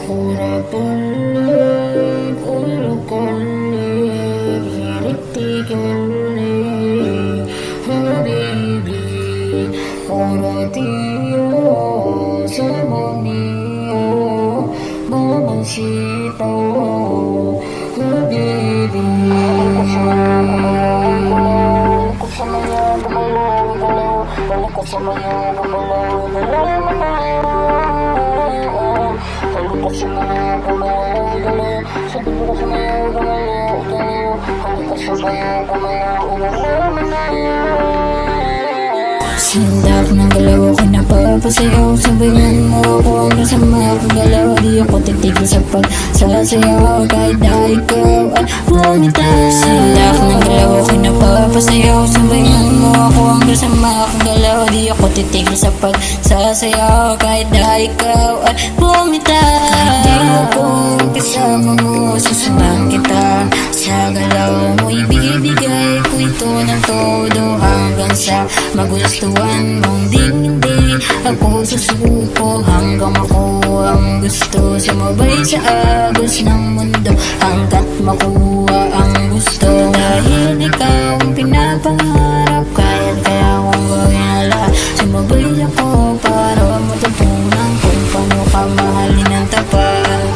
Kurapullig, ulukullig, hiritikullig, habibi, kuratiyo, samaniyo, mamacito, habibi. Balik ka sa mga gumalaw, balik ka sa mga gumalaw, sabi mo sa mga gumalaw, balik ka sa mga gumalaw. Sindak ng galaw ako napapasayaw, sabayan mo ako hanggang sa mga kagalaw. Di ako titigil sa pagsasayaw kahit na ikaw ay bonita. Sindak ng galaw ako napapasayaw, sabayan mo ako hanggang sa mga kagalaw. Di ako titigil sa pagsasayaw kahit na ikaw ay bonita. Hindi ako kasama mo, susundan kita sa galaw mo. Ibibigay ko ito ng todo hanggang sa magustuhan mong hindi ako susuko hanggang makuha ang gusto. Sumabay sa agos ng mundo hanggat makuha ang gusto. Dahil ikaw ang pinapangarap, kaya kong gawin na lahat. Sumabay ako para matutunan kung paano ka mahalin ng tapat.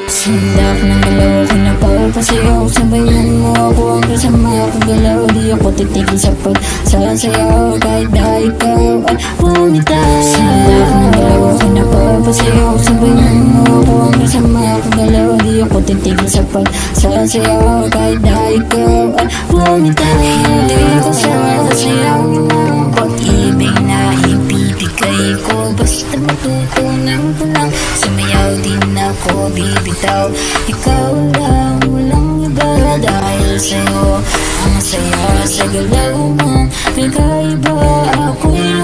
Sindak ng galaw ako napapasayaw, sabayan mo ako hanggang sa mga kagalaw. Di ako titigil sa pagsasayaw kahit na ikaw ay bonita. Sindak ng galaw ako napapasayaw, sabayan mo ako hanggang sa mga kagalaw. Di ako titigil sa pagsasayaw kahit na ikaw ay bonita. Hindi ko sasayaw ng pag-ibig na ibibigay ko, basta matutunan ko lang. Sumayaw din ako bibitaw, ikaw lang, walang iba. Dahil sa'yo ang saya sa galaw mo, nagkaiba ako'y